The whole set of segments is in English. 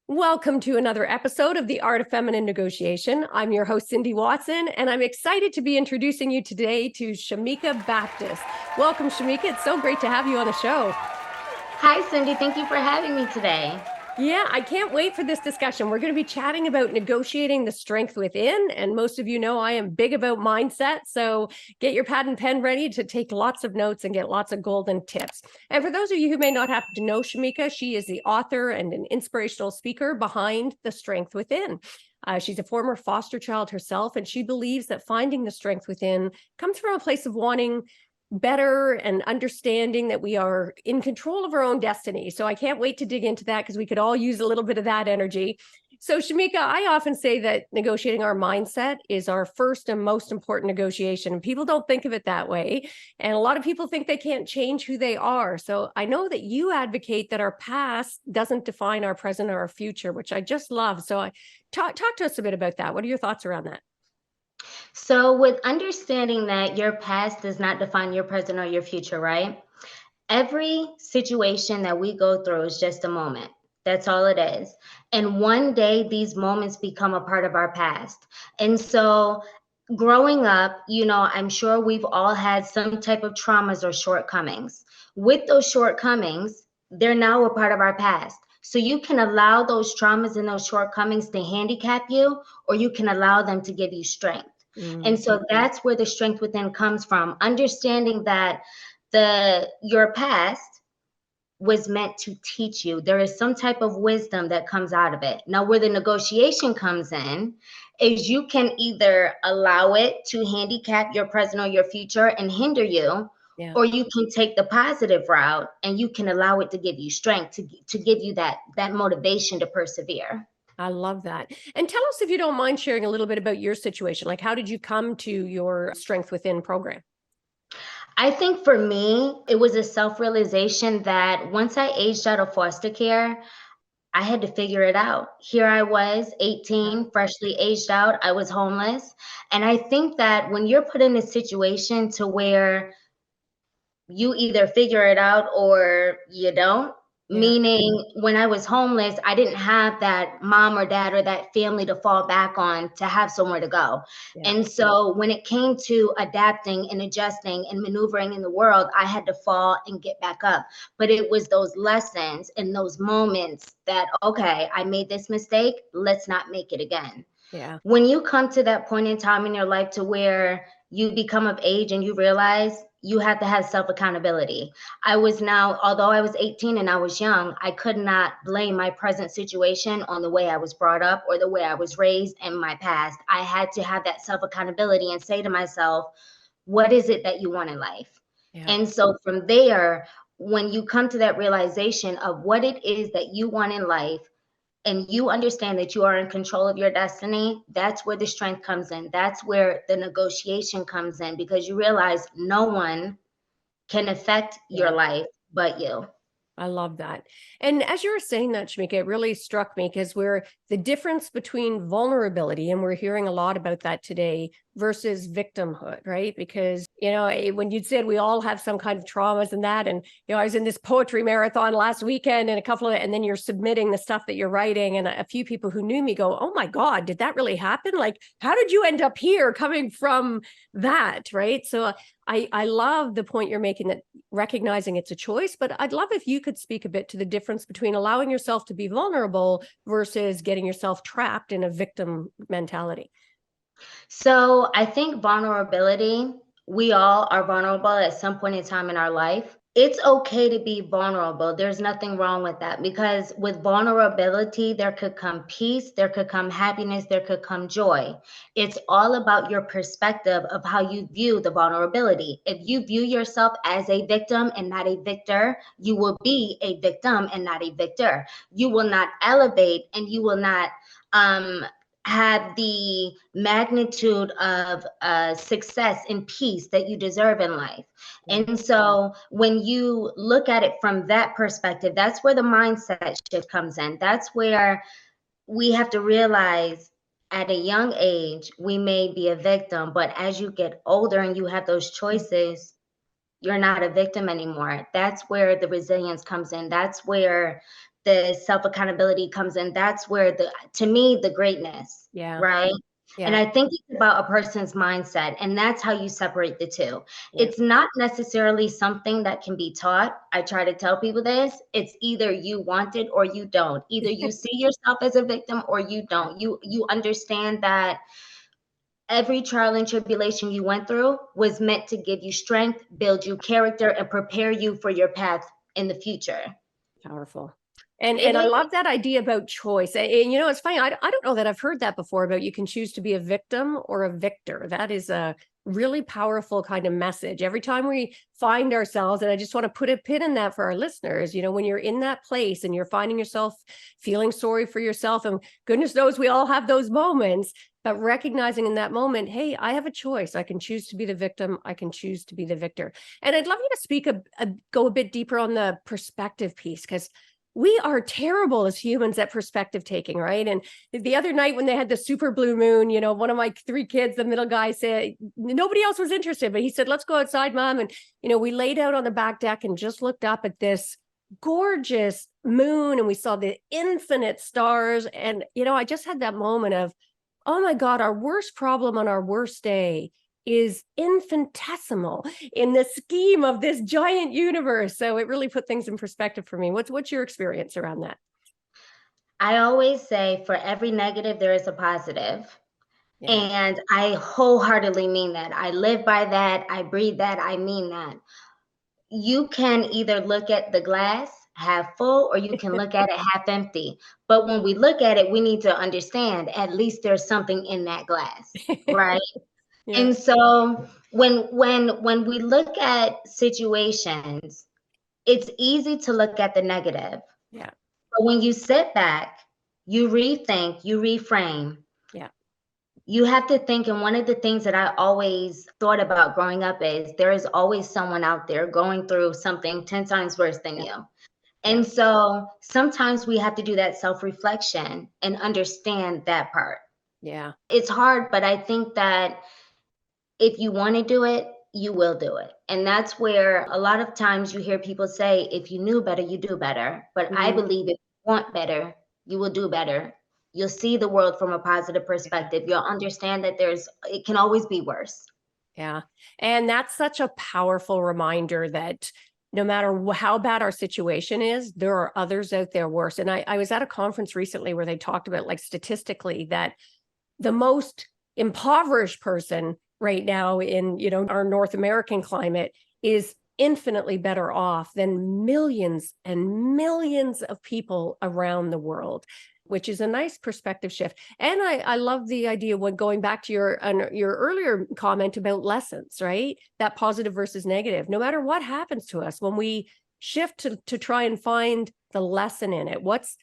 Welcome to another episode of The Art of Feminine Negotiation. I'm your host, Cindy Watson, and I'm excited to be introducing you today to Shameeka Baptist. Welcome, Shameeka. It's so great to have you on the show. Hi, Cindy. Thank you for having me today. Yeah, I can't wait for this discussion. We're going to be chatting about negotiating the strength within. And most of you know I am big about mindset. So get your pad and pen ready to take lots of notes and get lots of golden tips. And for those of you who may not happen to know Shameeka, she is the author and an inspirational speaker behind The Strength Within. She's a former foster child herself, and she believes that finding the strength within comes from a place of wanting better and understanding that we are in control of our own destiny. So I can't wait to dig into that because we could all use a little bit of that energy. So Shameeka, I often say that negotiating our mindset is our first and most important negotiation. And people don't think of it that way. And a lot of people think they can't change who they are. So I know that you advocate that our past doesn't define our present or our future, which I just love. So talk to us a bit about that. What are your thoughts around that? So, with understanding that your past does not define your present or your future, right? Every situation that we go through is just a moment. That's all it is. And one day, these moments become a part of our past. And so, growing up, I'm sure we've all had some type of traumas or shortcomings. With those shortcomings, they're now a part of our past. So you can allow those traumas and those shortcomings to handicap you, or you can allow them to give you strength. And so that's where the strength within comes from, understanding that your past was meant to teach you. There is some type of wisdom that comes out of it. Now, where the negotiation comes in is you can either allow it to handicap your present or your future and hinder you, or you can take the positive route and you can allow it to give you strength, to give you that motivation to persevere. I love that. And tell us, if you don't mind, sharing a little bit about your situation. Like, how did you come to your Strength Within program? I think for me, it was a self-realization that once I aged out of foster care, I had to figure it out. Here I was, 18, freshly aged out. I was homeless. And I think that when you're put in a situation to where you either figure it out or you don't. Meaning, when I was homeless, I didn't have that mom or dad or that family to fall back on to have somewhere to go. And so when it came to adapting and adjusting and maneuvering in the world, I had to fall and get back up. But it was those lessons and those moments that, okay, I made this mistake, let's not make it again. When you come to that point in time in your life to where you become of age and you realize you have to have self-accountability. Although I was 18 and I was young, I could not blame my present situation on the way I was brought up or the way I was raised in my past. I had to have that self-accountability and say to myself, what is it that you want in life? And so from there, when you come to that realization of what it is that you want in life, and you understand that you are in control of your destiny, that's where the strength comes in. That's where the negotiation comes in, because you realize no one can affect your life but you. I love that. And as you were saying that, Shameeka, it really struck me because we're the difference between vulnerability, and we're hearing a lot about that today, versus victimhood, right? Because, when you said we all have some kind of traumas and that, and, I was in this poetry marathon last weekend and and then you're submitting the stuff that you're writing. And a few people who knew me go, oh my God, did that really happen? Like, how did you end up here coming from that? Right. So I love the point you're making, that recognizing it's a choice, but I'd love if you could speak a bit to the difference between allowing yourself to be vulnerable versus getting yourself trapped in a victim mentality. So I think vulnerability, we all are vulnerable at some point in time in our life. It's okay to be vulnerable. There's nothing wrong with that, because with vulnerability, there could come peace, there could come happiness, there could come joy. It's all about your perspective of how you view the vulnerability. If you view yourself as a victim and not a victor, you will be a victim and not a victor. You will not elevate, and you will not have the magnitude of success and peace that you deserve in life. And so when you look at it from that perspective, that's where the mindset shift comes in. That's where we have to realize at a young age, we may be a victim, but as you get older and you have those choices, you're not a victim anymore. That's where the resilience comes in. That's where the self accountability comes in. That's where to me, the greatness, Yeah. right? And Yeah. I think it's about a person's mindset, and that's how you separate the two. Yeah. It's not necessarily something that can be taught. I try to tell people this. It's either you want it or you don't. Either you see yourself as a victim or you don't. You understand that every trial and tribulation you went through was meant to give you strength, build you character, and prepare you for your path in the future. Powerful. And It I is. love that idea about choice. And you know, it's funny. I don't know that I've heard that before about you can choose to be a victim or a victor. That is a really powerful kind of message. Every time we find ourselves, and I just want to put a pin in that for our listeners, you know, when you're in that place and you're finding yourself feeling sorry for yourself, and goodness knows we all have those moments, but recognizing in that moment, hey, I have a choice. I can choose to be the victim. I can choose to be the victor. And I'd love you to speak go a bit deeper on the perspective piece, because we are terrible as humans at perspective taking, right? And the other night when they had the super blue moon, you know, one of my three kids, the middle guy, said nobody else was interested, but he said, let's go outside, Mom. And, you know, we laid out on the back deck and just looked up at this gorgeous moon, and we saw the infinite stars. And, you know, I just had that moment of, oh my God, our worst problem on our worst day is infinitesimal in the scheme of this giant universe. So it really put things in perspective for me. What's your experience around that? I always say for every negative, there is a positive. Yeah. And I wholeheartedly mean that. I live by that. I breathe that. I mean that. You can either look at the glass half full or you can look at it half empty. But when we look at it, we need to understand at least there's something in that glass, right? Yeah. And so when we look at situations, it's easy to look at the negative. Yeah. But when you sit back, you rethink, you reframe, Yeah. you have to think. And one of the things that I always thought about growing up is there is always someone out there going through something 10 times worse than Yeah. you. Yeah. And so sometimes we have to do that self-reflection and understand that part. Yeah. It's hard, but I think that if you want to do it, you will do it. And that's where a lot of times you hear people say, if you knew better, you do better. But I Mhm. believe if you want better, you will do better. You'll see the world from a positive perspective. You'll understand that it can always be worse. Yeah. And that's such a powerful reminder that no matter how bad our situation is, there are others out there worse. And I was at a conference recently where they talked about, like, statistically, that the most impoverished person right now in, you know, our North American climate is infinitely better off than millions and millions of people around the world, which is a nice perspective shift. And I love the idea, when going back to your earlier comment about lessons, right? That positive versus negative. No matter what happens to us, when we shift to try and find the lesson in it, what's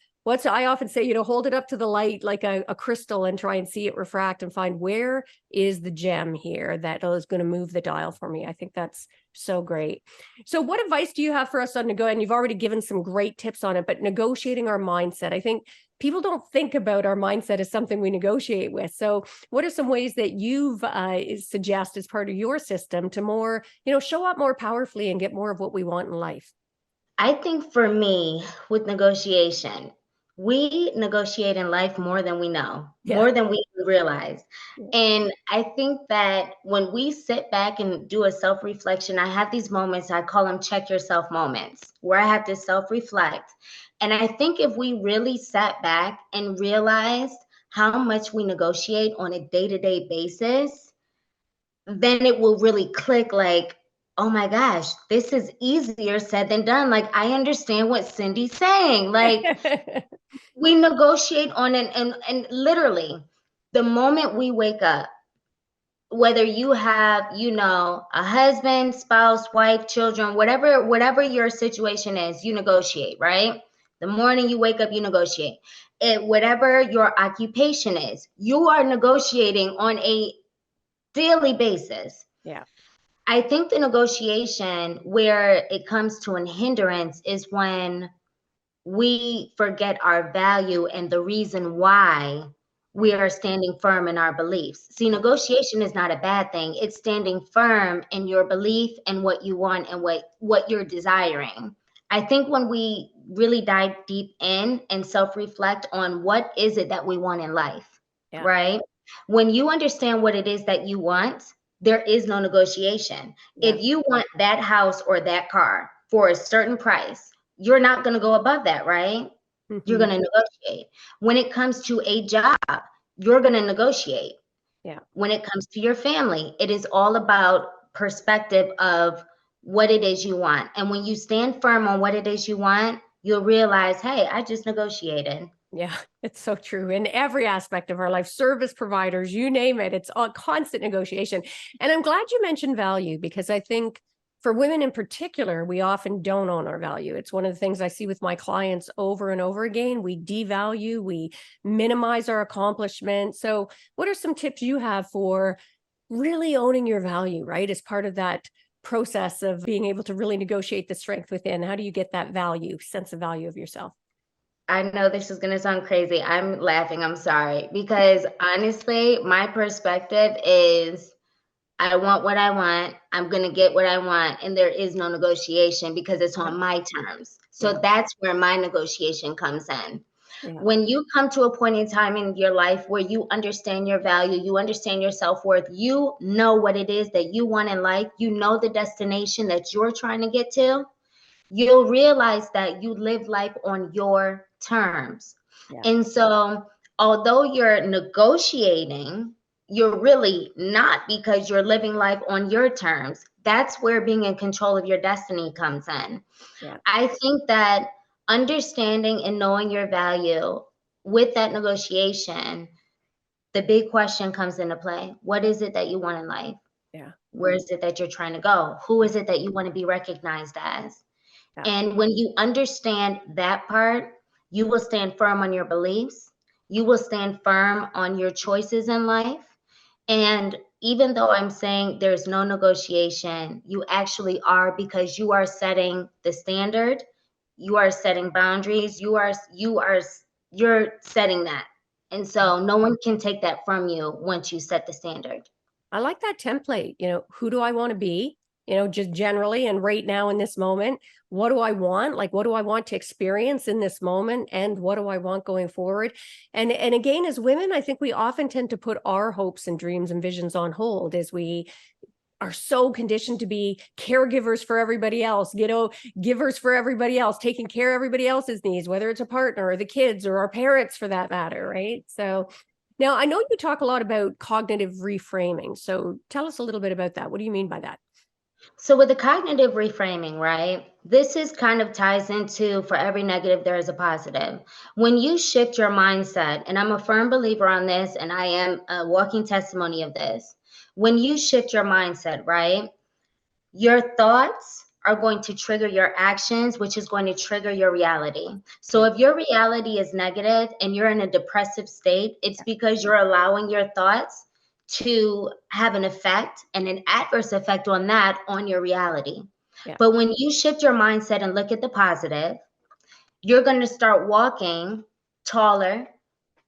I often say, you know, hold it up to the light like a crystal and try and see it refract and find where is the gem here that is going to move the dial for me. I think that's so great. So what advice do you have for us on and you've already given some great tips on it, but negotiating our mindset. I think people don't think about our mindset as something we negotiate with. So what are some ways that you've suggest as part of your system to more, you know, show up more powerfully and get more of what we want in life? I think for me, with negotiation, we negotiate in life more than we know, Yeah. more than we realize. Yeah. And I think that when we sit back and do a self reflection, I have these moments, I call them check yourself moments, where I have to self reflect. And I think if we really sat back and realized how much we negotiate on a day to day basis, then it will really click like, oh my gosh, this is easier said than done. Like, I understand what Cindy's saying. Like, we negotiate on and literally the moment we wake up, whether you have, you know, a husband, spouse, wife, children, whatever your situation is, you negotiate, right? The morning you wake up, you negotiate. Whatever your occupation is, you are negotiating on a daily basis. Yeah. I think the negotiation where it comes to an hindrance is when we forget our value and the reason why we are standing firm in our beliefs. See, negotiation is not a bad thing. It's standing firm in your belief and what you want and what you're desiring. I think when we really dive deep in and self-reflect on what is it that we want in life, Yeah. right? When you understand what it is that you want, there is no negotiation. Yeah. If you want that house or that car for a certain price, you're not going to go above that, right? You're Mhm. going to negotiate. When it comes to a job, you're going to negotiate. Yeah. When it comes to your family, it is all about perspective of what it is you want. And when you stand firm on what it is you want, you'll realize, hey, I just negotiated. Yeah, it's so true in every aspect of our life, service providers, you name it, it's a constant negotiation. And I'm glad you mentioned value, because I think for women in particular, we often don't own our value. It's one of the things I see with my clients over and over again. We devalue, we minimize our accomplishments. So what are some tips you have for really owning your value, right? As part of that process of being able to really negotiate the strength within. How do you get that value, sense of value of yourself? I know this is going to sound crazy. I'm laughing. I'm sorry. Because honestly, my perspective is I want what I want. I'm going to get what I want. And there is no negotiation because it's on my terms. So Yeah. that's where my negotiation comes in. Yeah. When you come to a point in time in your life where you understand your value, you understand your self-worth, you know what it is that you want in life, you know the destination that you're trying to get to, you'll realize that you live life on your terms. Yeah. And so, although you're negotiating, you're really not, because you're living life on your terms. That's where being in control of your destiny comes in. Yeah. I think that understanding and knowing your value with that negotiation, the big question comes into play. What is it that you want in life? Yeah. Where is it that you're trying to go? Who is it that you want to be recognized as? Yeah. And when you understand that part, you will stand firm on your beliefs. You will stand firm on your choices in life. And even though I'm saying there's no negotiation, you actually are, because you are setting the standard. You are setting boundaries. You're setting that. And so no one can take that from you once you set the standard. I like that template. Who do I want to be? Just generally, and right now in this moment, what do I want? Like, what do I want to experience in this moment? And what do I want going forward? And again, as women, I think we often tend to put our hopes and dreams and visions on hold as we are so conditioned to be caregivers for everybody else, givers for everybody else, taking care of everybody else's needs, whether it's a partner or the kids or our parents for that matter, right? So now I know you talk a lot about cognitive reframing. So tell us a little bit about that. What do you mean by that? So with the cognitive reframing, right? This is kind of ties into, for every negative, there is a positive. When you shift your mindset, and I'm a firm believer on this, and I am a walking testimony of this. When you shift your mindset, right? Your thoughts are going to trigger your actions, which is going to trigger your reality. So if your reality is negative and you're in a depressive state, it's because you're allowing your thoughts to have an effect and an adverse effect on that, on your reality. Yeah. But when you shift your mindset and look at the positive, you're going to start walking taller,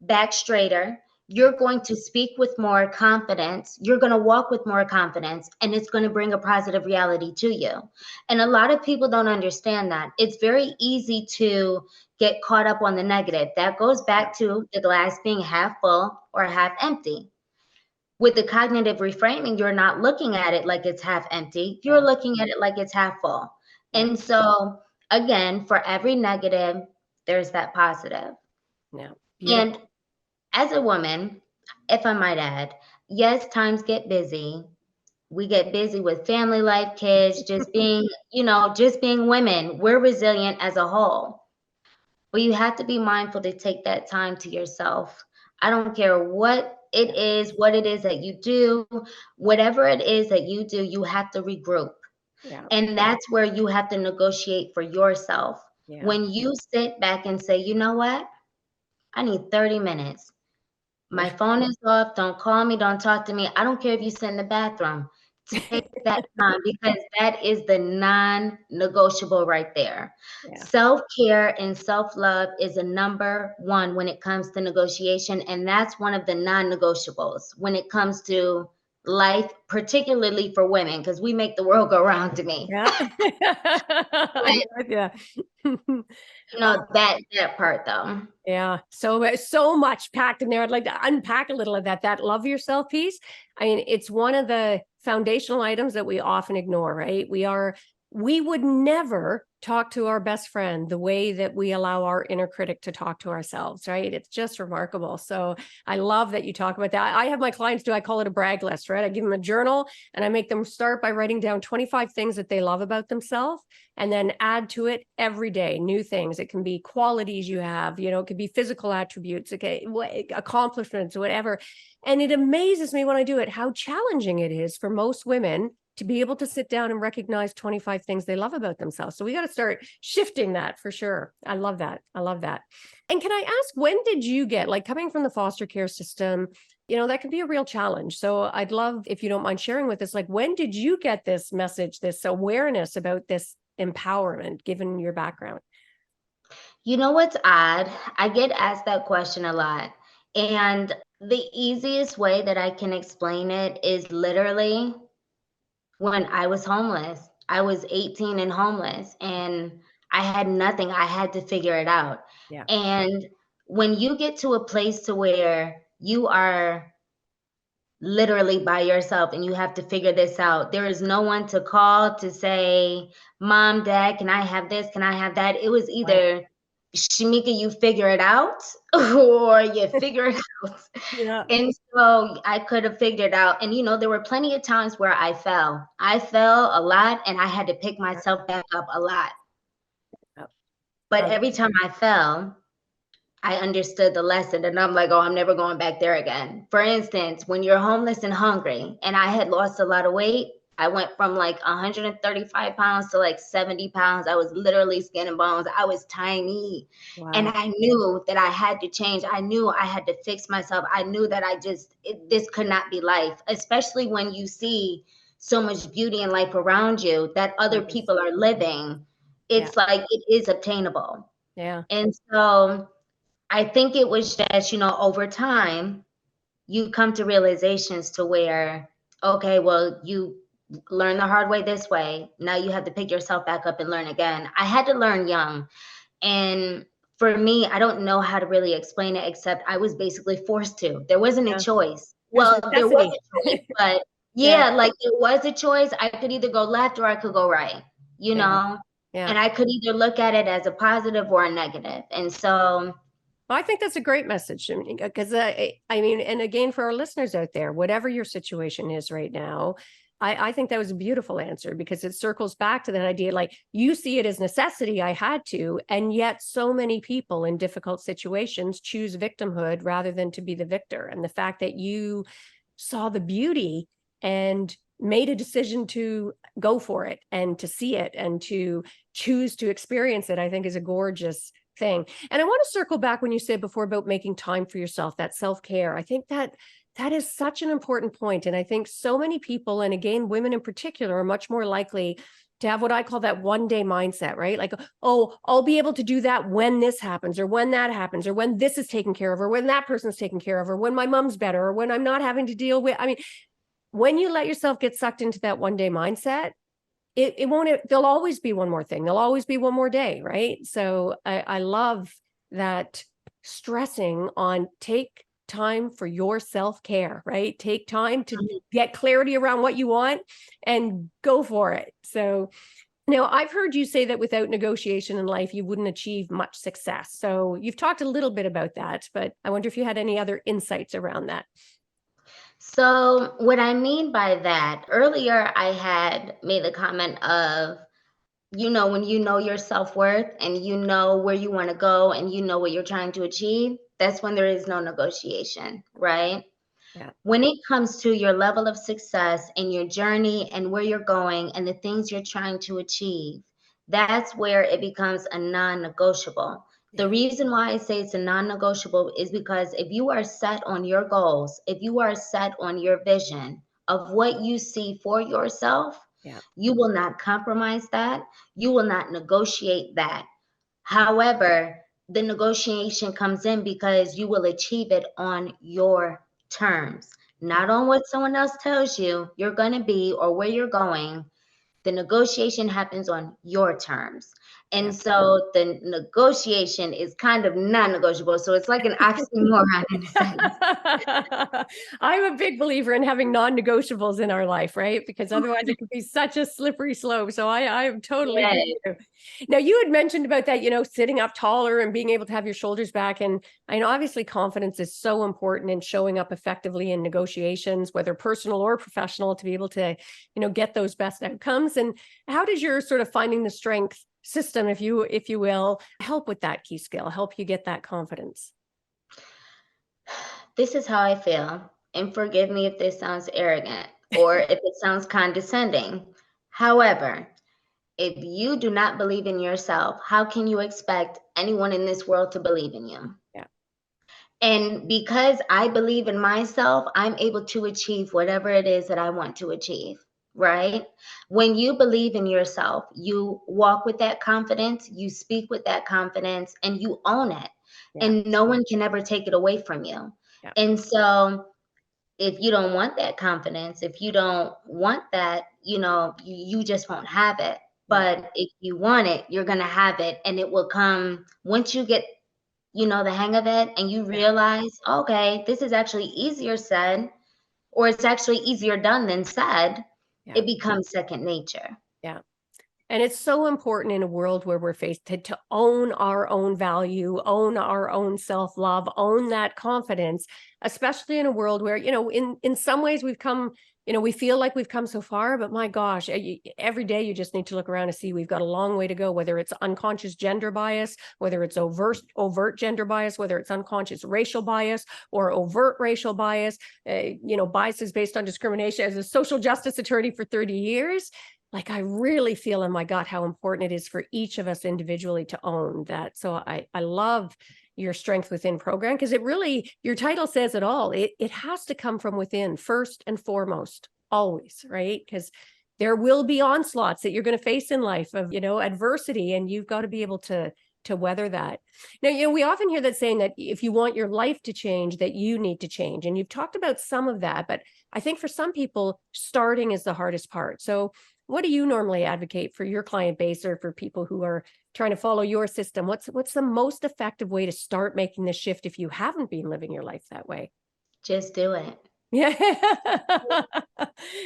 back straighter. You're going to speak with more confidence. You're going to walk with more confidence, and it's going to bring a positive reality to you. And a lot of people don't understand that. It's very easy to get caught up on the negative. That goes back to the glass being half full or half empty. With the cognitive reframing, you're not looking at it like it's half empty. You're looking at it like it's half full. Yeah. And so, again, for every negative, there's that positive. Yeah. And Beautiful. as a woman, if I might add, yes, times get busy. We get busy with family life, kids, just being, just being women. We're resilient as a whole. But you have to be mindful to take that time to yourself. I don't care what it is that you do, whatever it is that you do, you have to regroup. Yeah. And that's where you have to negotiate for yourself. Yeah. When you sit back and say, you know what? I need 30 minutes. My Yeah. phone is off. Don't call me. Don't talk to me. I don't care if you sit in the bathroom. Take that time, because that is the non-negotiable right there. Yeah. Self-care and self-love is a number one when it comes to negotiation. And that's one of the non-negotiables when it comes to life, particularly for women, because we make the world go round to me. Yeah. I'm with you. You know, that part though. Yeah, so much packed in there. I'd like to unpack a little of that. That love yourself piece. I mean, it's one of the foundational items that we often ignore, right? We would never talk to our best friend the way that we allow our inner critic to talk to ourselves, right? It's just remarkable. So I love that you talk about that. I have my clients do, I call it a brag list, right? I give them a journal and I make them start by writing down 25 things that they love about themselves and then add to it every day new things. It can be qualities you have, it could be physical attributes, okay, accomplishments, whatever. And it amazes me when I do it how challenging it is for most women to be able to sit down and recognize 25 things they love about themselves. So we got to start shifting that for sure. I love that. I love that. And can I ask, when did you get, like, coming from the foster care system, that can be a real challenge. So I'd love, if you don't mind sharing with us, like, when did you get this message, this awareness about this empowerment, given your background? You know what's odd? I get asked that question a lot. And the easiest way that I can explain it is literally when I was homeless. I was 18 and homeless, and I had nothing. I had to figure it out. Yeah. And when you get to a place to where you are literally by yourself and you have to figure this out, there is no one to call to say, Mom, Dad, can I have this? Can I have that? It was either, Shameeka, you figure it out, or you figure it out. Yeah. And so I could have figured out. And, there were plenty of times where I fell. I fell a lot and I had to pick myself back up a lot. But every time I fell, I understood the lesson, and I'm like, oh, I'm never going back there again. For instance, when you're homeless and hungry, and I had lost a lot of weight, I went from like 135 pounds to like 70 pounds. I was literally skin and bones. I was tiny. Wow. And I knew that I had to change. I knew I had to fix myself. I knew that this could not be life, especially when you see so much beauty and life around you that other people are living. It's like, it is obtainable. Yeah. And so I think it was just, over time, you come to realizations to where, okay, well, you learn the hard way this way. Now you have to pick yourself back up and learn again. I had to learn young. And for me, I don't know how to really explain it, except I was basically forced to. There wasn't a choice. Well, there was a choice, but like, it was a choice. I could either go left or I could go right, Yeah. And I could either look at it as a positive or a negative. And so I think that's a great message, because I mean, and again, for our listeners out there, whatever your situation is right now, I think that was a beautiful answer, because it circles back to that idea, like, you see it as necessity, I had to, and yet so many people in difficult situations choose victimhood rather than to be the victor. And the fact that you saw the beauty and made a decision to go for it and to see it and to choose to experience it, I think is a gorgeous thing. And I want to circle back when you said before about making time for yourself, that self-care. I think that is such an important point. And I think so many people, and again, women in particular, are much more likely to have what I call that one day mindset, right? Like, oh, I'll be able to do that when this happens, or when that happens, or when this is taken care of, or when that person's taken care of, or when my mom's better, or when I'm not having to deal with, I mean, when you let yourself get sucked into that one day mindset, it won't, there'll always be one more thing. There'll always be one more day. Right. So I love that stressing on take time for your self-care, right? Take time to get clarity around what you want and go for it. So now, I've heard you say that without negotiation in life, you wouldn't achieve much success. So you've talked a little bit about that, but I wonder if you had any other insights around that. So what I mean by that, earlier I had made the comment of, when you know your self-worth and you know where you want to go and you know what you're trying to achieve, that's when there is no negotiation, right? Yeah. When it comes to your level of success and your journey and where you're going and the things you're trying to achieve, that's where it becomes a non-negotiable. The reason why I say it's a non-negotiable is because if you are set on your goals, if you are set on your vision of what you see for yourself, you will not compromise that. You will not negotiate that. However, the negotiation comes in because you will achieve it on your terms, not on what someone else tells you you're going to be or where you're going. The negotiation happens on your terms. And so the negotiation is kind of non-negotiable. So it's like an oxymoron in a sense. I'm a big believer in having non-negotiables in our life, right? Because otherwise it could be such a slippery slope. So I am totally with you. Now, you had mentioned about that, sitting up taller and being able to have your shoulders back. And I know obviously confidence is so important in showing up effectively in negotiations, whether personal or professional, to be able to, get those best outcomes. And how does your sort of finding the strength system, if you will, help with that key skill, help you get that confidence? This is how I feel. And forgive me if this sounds arrogant or if it sounds condescending. However, if you do not believe in yourself, how can you expect anyone in this world to believe in you? Yeah. And because I believe in myself, I'm able to achieve whatever it is that I want to achieve, right? When you believe in yourself, you walk with that confidence, you speak with that confidence, and you own it. Yeah. And no one can ever take it away from you. Yeah. And so if you don't want that confidence, if you don't want that, you just won't have it. But if you want it, you're going to have it, and it will come once you get the hang of it, and you realize, okay, this is actually easier said, or it's actually easier done than said. It becomes second nature. Yeah. And it's so important in a world where we're faced to own our own value, own our own self-love, own that confidence, especially in a world where, in some ways we've come, we feel like we've come so far, but my gosh, every day you just need to look around and see we've got a long way to go, whether it's unconscious gender bias, whether it's overt gender bias, whether it's unconscious racial bias or overt racial bias, biases based on discrimination. As a social justice attorney for 30 years, like, I really feel in my gut how important it is for each of us individually to own that. So I love your strength within program, because it really, your title says it all. It has to come from within first and foremost, always, right? Because there will be onslaughts that you're going to face in life of, adversity, and you've got to be able to weather that. Now, we often hear that saying that if you want your life to change, that you need to change. And you've talked about some of that, but I think for some people, starting is the hardest part. So what do you normally advocate for your client base, or for people who are trying to follow your system? What's the most effective way to start making the shift if you haven't been living your life that way? Just do it. Yeah.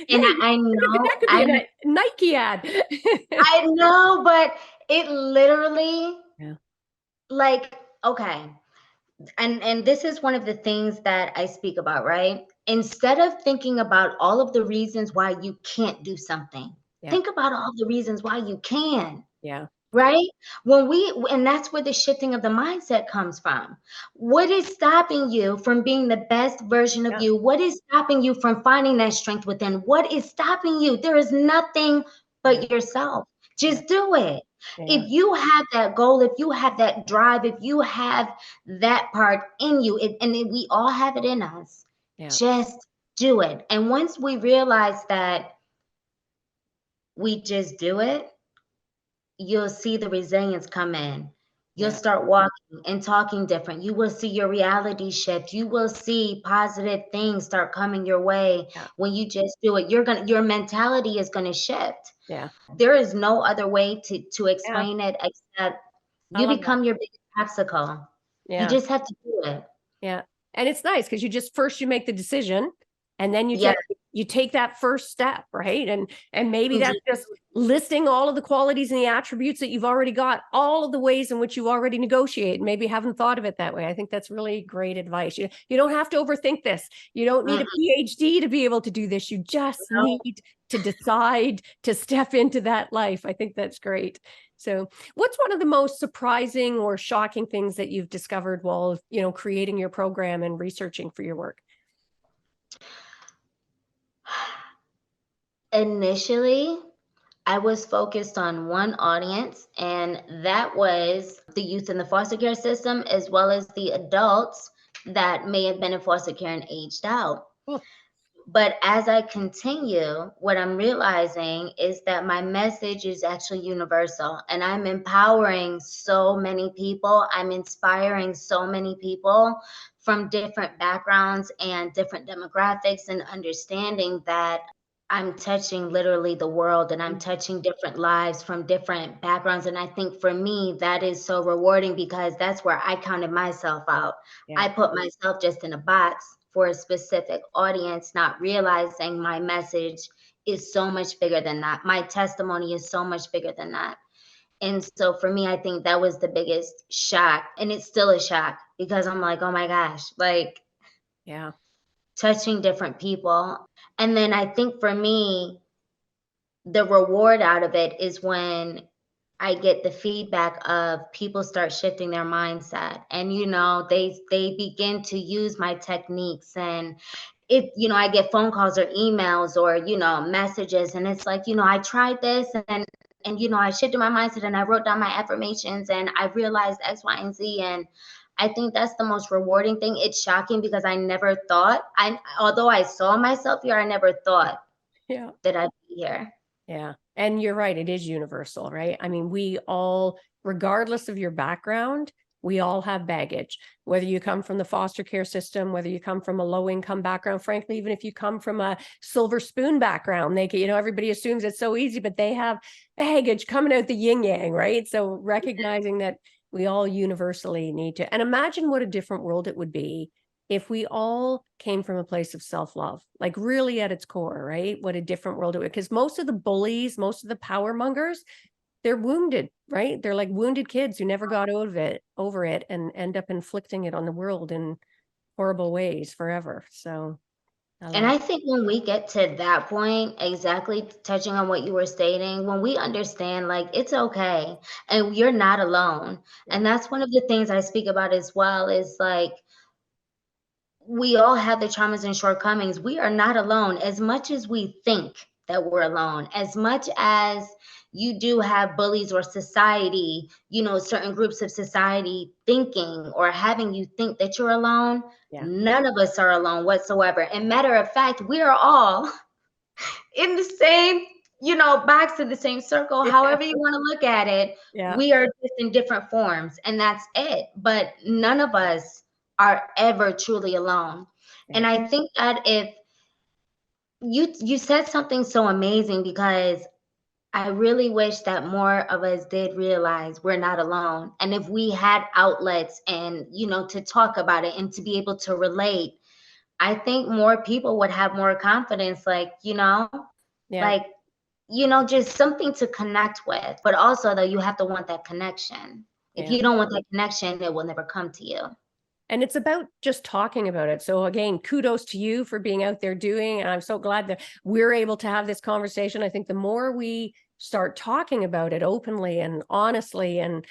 And I know that could be a Nike ad. I know, but it literally, like, okay. And this is one of the things that I speak about, right? Instead of thinking about all of the reasons why you can't do something, think about all the reasons why you can. Yeah. Right? And that's where the shifting of the mindset comes from. What is stopping you from being the best version of you? What is stopping you from finding that strength within? What is stopping you? There is nothing but yourself. Just do it. If you have that goal, if you have that drive, if you have that part in you, we all have it in us, just do it. And once we realize that we just do it, you'll see the resilience come in. You'll start walking and talking different. You will see your reality shift. You will see positive things start coming your way when you just do it. Your mentality is gonna shift. Yeah. There is no other way to explain it except you become your biggest obstacle. You just have to do it. Yeah. And it's nice because you make the decision, and then you take that first step, right? And maybe that's just listing all of the qualities and the attributes that you've already got, all of the ways in which you already negotiate. Maybe haven't thought of it that way. I think that's really great advice. You don't have to overthink this. You don't need a PhD to be able to do this. You just need to decide to step into that life. I think that's great. So what's one of the most surprising or shocking things that you've discovered while, creating your program and researching for your work? Initially, I was focused on one audience, and that was the youth in the foster care system, as well as the adults that may have been in foster care and aged out. Cool. But as I continue, what I'm realizing is that my message is actually universal, and I'm empowering so many people. I'm inspiring so many people from different backgrounds and different demographics, and understanding that I'm touching literally the world, and I'm touching different lives from different backgrounds. And I think for me, that is so rewarding, because that's where I counted myself out. Yeah. I put myself just in a box for a specific audience, not realizing my message is so much bigger than that. My testimony is so much bigger than that. And so for me, I think that was the biggest shock. And it's still a shock, because I'm like, oh my gosh, like, Yeah. touching different people. And then I think for me, the reward out of it is when I get the feedback of people start shifting their mindset, and they begin to use my techniques. And I get phone calls or emails or messages, and it's like, I tried this, and I shifted my mindset, and I wrote down my affirmations, and I realized X, Y, and Z. And I think that's the most rewarding thing. It's shocking, because I never thought, although I saw myself here, I never thought Yeah. that I'd be here. Yeah. And you're right. It is universal, right? I mean, we all, regardless of your background, we all have baggage, whether you come from the foster care system, whether you come from a low income background, frankly, even if you come from a silver spoon background, everybody assumes it's so easy, but they have baggage coming out the yin yang, right? So recognizing that we all universally need to, and imagine what a different world it would be if we all came from a place of self-love, like really at its core, right? What a different world it would, because most of the bullies, most of the power mongers, they're wounded, right? They're like wounded kids who never got over it and end up inflicting it on the world in horrible ways forever. So And I think when we get to that point, exactly touching on what you were stating, when we understand, like, it's okay and you're not alone. And that's one of the things I speak about as well, is like, we all have the traumas and shortcomings. We are not alone. As much as we think that we're alone, as much as you do have bullies or society, certain groups of society thinking or having you think that you're alone, none of us are alone whatsoever. And matter of fact, we are all in the same, box, in the same circle, however you want to look at it. We are just in different forms, and that's it. But none of us are ever truly alone. And I think that if you said something so amazing, because I really wish that more of us did realize we're not alone. And if we had outlets and, to talk about it and to be able to relate, I think more people would have more confidence, like, just something to connect with. But also, though, you have to want that connection. If you don't want that connection, it will never come to you. And it's about just talking about it. So again, kudos to you for being out there doing, and I'm so glad that we're able to have this conversation. I think the more we start talking about it openly and honestly, and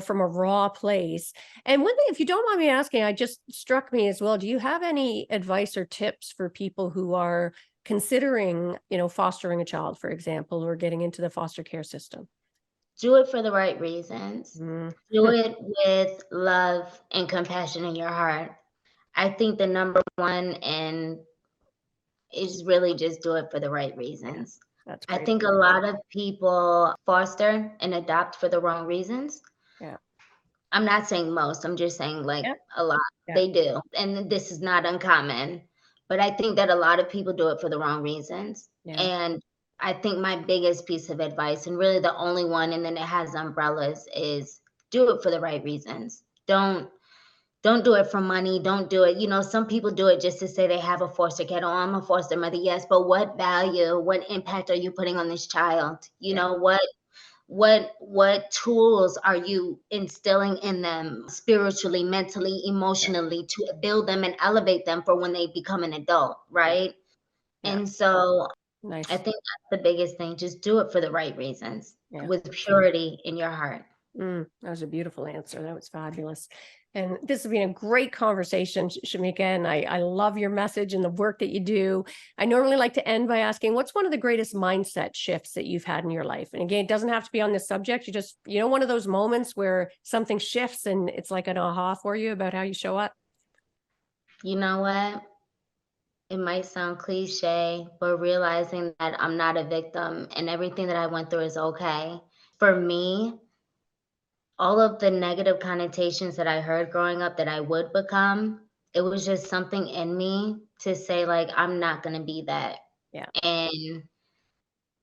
from a raw place. And one thing, if you don't mind me asking, I just struck me as well, do you have any advice or tips for people who are considering, fostering a child, for example, or getting into the foster care system? Do it for the right reasons. Do it with love and compassion in your heart. I think the number one is really just do it for the right reasons. That's great. I think a lot of people foster and adopt for the wrong reasons. Yeah. I'm not saying most, I'm just saying a lot. They do. And this is not uncommon. But I think that a lot of people do it for the wrong reasons. And I think my biggest piece of advice, and really the only one, and then it has umbrellas, is do it for the right reasons. Don't do it for money. Don't do it. Some people do it just to say they have a foster kid. Oh, I'm a foster mother. Yes, but what value, what impact are you putting on this child? What tools are you instilling in them spiritually, mentally, emotionally, to build them and elevate them for when they become an adult, right? And so I think that's the biggest thing. Just do it for the right reasons, with purity in your heart. That was a beautiful answer. That was fabulous. And this has been a great conversation, Shameeka, and I love your message and the work that you do. I normally like to end by asking, what's one of the greatest mindset shifts that you've had in your life? And again, it doesn't have to be on this subject. You just, one of those moments where something shifts and it's like an aha for you about how you show up. You know what? It might sound cliche, but realizing that I'm not a victim and everything that I went through is okay. For me, all of the negative connotations that I heard growing up that I would become, it was just something in me to say, like, I'm not going to be that. Yeah. And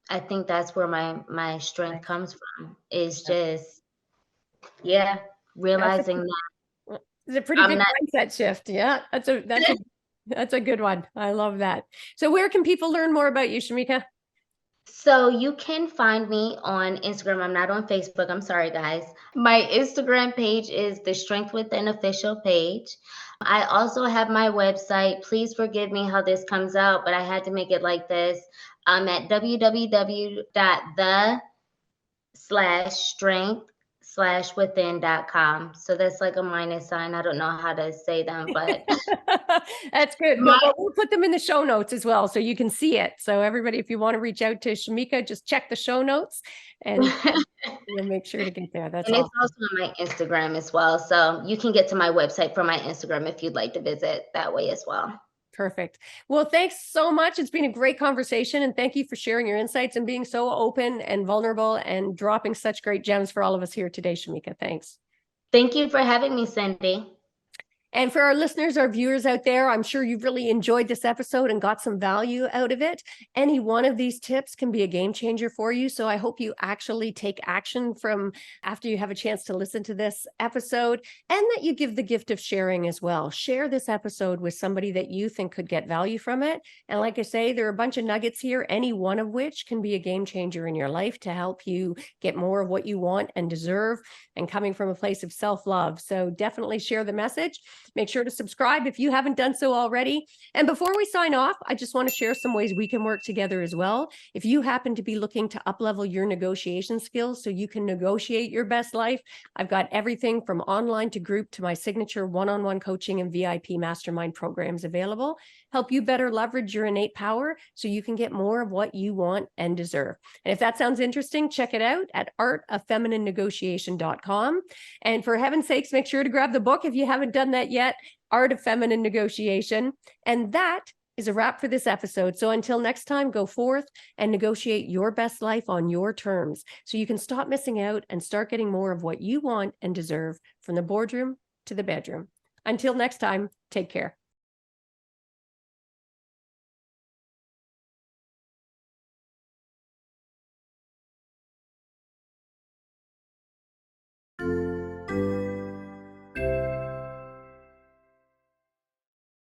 I think that's where my strength comes from, is just, That's realizing a, that it's a pretty I'm big not. mindset shift. Yeah. That's a good one. I love that. So where can people learn more about you, Shameeka? So you can find me on Instagram. I'm not on Facebook. I'm sorry, guys. My Instagram page is the Strength Within official page. I also have my website. Please forgive me how this comes out, but I had to make it like this. I'm at www.the/strength/within.com. So that's like a minus sign. I don't know how to say them, but That's good. my Well, we'll put them in the show notes as well, so you can see it. So everybody, if you want to reach out to Shameeka, just check the show notes and you'll make sure to get there. That's and it's awesome. also on my Instagram as well. So you can get to my website from my Instagram if you'd like to visit that way as well. Perfect. Well, thanks so much. It's been a great conversation, and thank you for sharing your insights and being so open and vulnerable and dropping such great gems for all of us here today, Shameeka. Thanks. Thank you for having me, Cindy. And for our listeners, our viewers out there, I'm sure you've really enjoyed this episode and got some value out of it. Any one of these tips can be a game changer for you. So I hope you actually take action from after you have a chance to listen to this episode, and that you give the gift of sharing as well. Share this episode with somebody that you think could get value from it. And like I say, there are a bunch of nuggets here, any one of which can be a game changer in your life to help you get more of what you want and deserve, and coming from a place of self-love. So definitely share the message. Make sure to subscribe if you haven't done so already. And before we sign off, I just want to share some ways we can work together as well. If you happen to be looking to uplevel your negotiation skills so you can negotiate your best life, I've got everything from online to group to my signature one-on-one coaching and VIP mastermind programs available. Help you better leverage your innate power so you can get more of what you want and deserve. And if that sounds interesting, check it out at artoffemininenegotiation.com. And for heaven's sakes, make sure to grab the book if you haven't done that yet, Art of Feminine Negotiation. And that is a wrap for this episode. So until next time, go forth and negotiate your best life on your terms so you can stop missing out and start getting more of what you want and deserve, from the boardroom to the bedroom. Until next time, take care.